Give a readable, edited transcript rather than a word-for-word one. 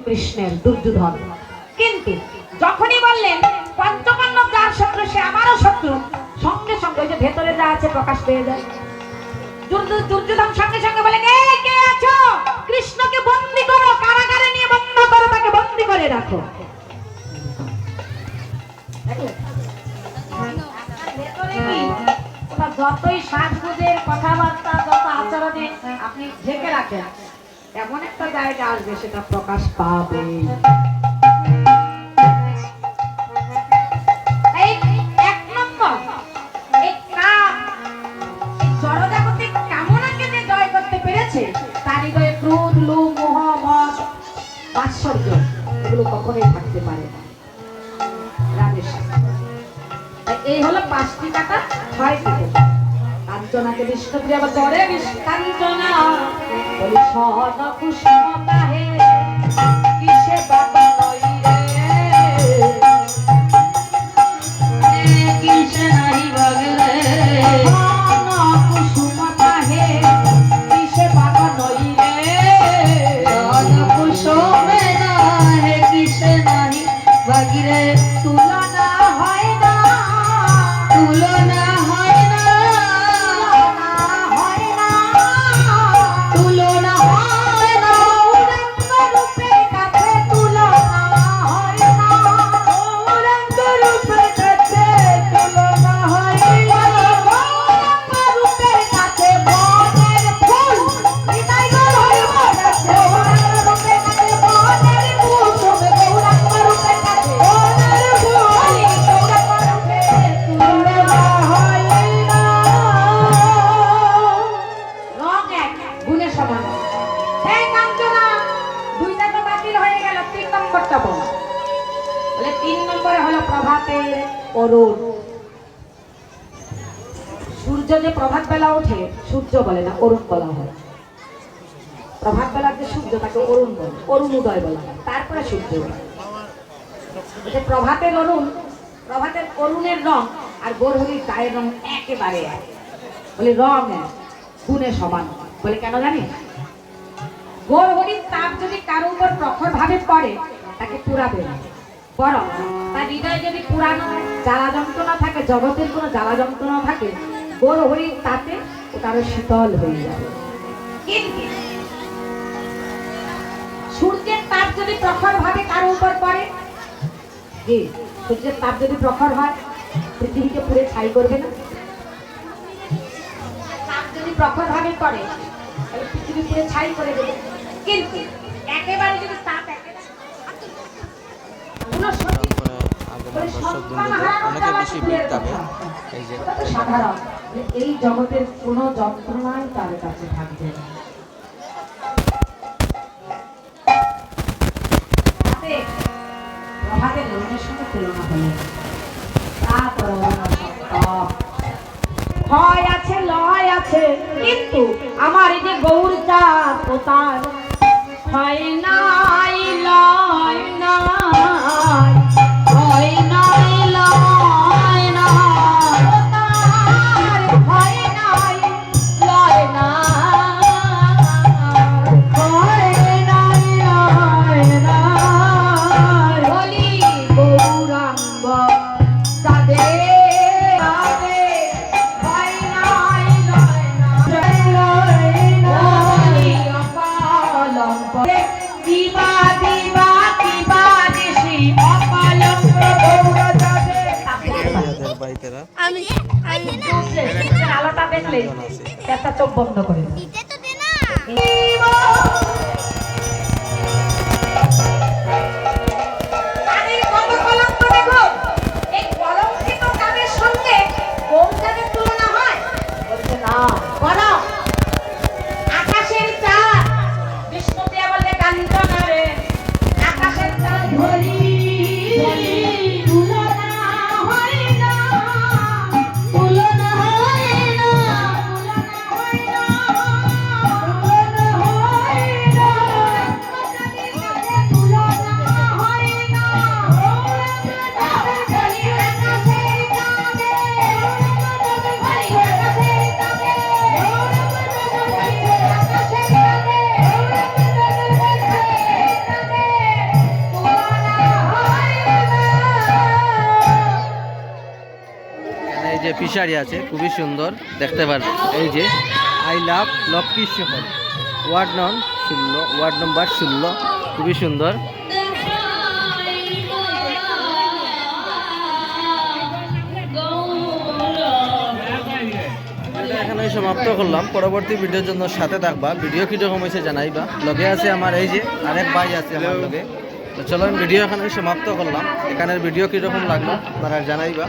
কৃষ্ণের দুর্যোধন। কিন্তু যখনই বললেন পঞ্চপাণ্ডব যার শত্রু সে আমারও শত্রু, সঙ্গে সঙ্গে ওই যে ভেতরে যা আছে প্রকাশ পেয়ে যায়। দুর্যোধন সঙ্গে সঙ্গে বলেন, এই কে আছো? কৃষ্ণকে বন্দী করো, কারাগারে নিয়ে বন্ধ করো, তাকে বন্দী করে রাখো। যতই সাজগুজের কথাবার্তা, যত আচরণে আপনি ঢেকে রাখেন, এমন একটা জায়গা আসবে সেটা প্রকাশ পাবে। এক নম্বর, এই জড়জাগতিক কামনাকে যে জয় করতে পেরেছে তার হৃদয়ে ক্রোধ, লোভ, মোহ, মদ, মাৎসর্য এগুলো কখনোই থাকতে পারে না। এই হলো 5টি কাটা 6টি কাটা। কাঞ্চনাকে বিষ্ণুপ্রিয়া বলে, কাঞ্চনা বলি সহজ কুসুমতা হে কিসে বাবা নই রে, কিসে নাই বাগরে কুসুমতা হে কিসে বাবা নই রে, কুসুমে না হে কিসে নাই বাগরে, তুলনা হয় না, তুলনা হয় না, তুলনা হয় না, গৌরাঙ্গ রূপে কাছে তুলনা হয় না, গৌরাঙ্গ রূপে কাছে তুলনা হয় না, গৌরাঙ্গ রূপে কাছে বনের ফুল হৃদয় গৌর বনেছে, গৌরাঙ্গ রূপে কাছে বনের কুসুম, গৌরাঙ্গ রূপে কাছে বনের ফুল, গৌরাঙ্গ রূপে তুলনা হয় না। রং এক, গুণে সমান। এই কাঞ্চনা, 2টা তো বাতিল হয়ে গেল, 3 নম্বরটা বল। বলে 3 নম্বরে হলো প্রভাতের অরুণ। সূর্য যে প্রভাত বেলা ওঠে, সূর্য বলে না, অরুণ বলা হয়। প্রভাত বেলার যে সূর্য তাকে অরুণ বলে, অরুণ উদয় বলা হয়, তারপরে সূর্য। প্রভাতের অরুণ, প্রভাতের অরুণের রং আর গৌরহরির গায়ের রং একেবারে এক। বলে রং এক, গুণে সমান। বলে কেন জানি? গৌরহরির তাপ যদি কারো উপর প্রখর ভাবে পড়ে তাকে পুরাবে না, বরং তার হৃদয়ে যদি পুরানো জ্বালা যন্ত্রণা থাকে, জগতের কোনো জ্বালা যন্ত্রণা থাকে, গৌরহরির তাতে ওটা আরো শীতল হয়ে যাবে। কিন্তু সূর্যের তাপ যদি প্রখর ভাবে কারো উপর পড়ে, সূর্যের তাপ যদি প্রখর হয় পৃথিবীকে পুড়ে ছাই করবে না? তাপ যদি প্রখর ভাবে পড়ে তাহলে পৃথিবী পুড়ে ছাই করে দেবে। কিন্তু একেবারে যদি তাপ সাধারণ, এই জগতের কোন যন্ত্রণাই তার কাছে থাকবে না। প্রভাতের রঙের সঙ্গে তুলনা হলে হয় আছে, লয় আছে, কিন্তু আমার এই যে গৌর চাঁদ পোতার হয় নাই, লয় নাই, হয় নাই, লয় নাই, হয় নাই, লয় নাই, হয় নাই, লয় নাই, বলি গৌরাঙ্গ চাঁদে আলোটা দেখলে একটা চোখ বন্ধ করে তুলনা হয়, বলছে না, বলো আকাশের চাঁদ। বিষ্ণুপ্রিয়া বলে কাঞ্চনা রে, আকাশের চাঁদ ধরি তুলনা হয় না, তুলনা হয় না, তুলনা হয় না, তুলনা হয় যে ফিশারি আছে, খুবই সুন্দর দেখতে পারবেন। এই যে আই লাভ লক্ষ্মী শহর, ওয়ার্ড নম্বর 16, খুবই সুন্দর। এখানে সমাপ্ত করলাম। পরবর্তী ভিডিওর জন্য সাথে থাকবা। ভিডিও কীরকম হয়েছে জানাইবা। লগে আছে আমার এই যে আরেক ভাই আছে আমার লগে। তো চলো ভিডিও এখানে সমাপ্ত করলাম। এখানের ভিডিও কীরকম লাগলো আপনারা জানাইবা।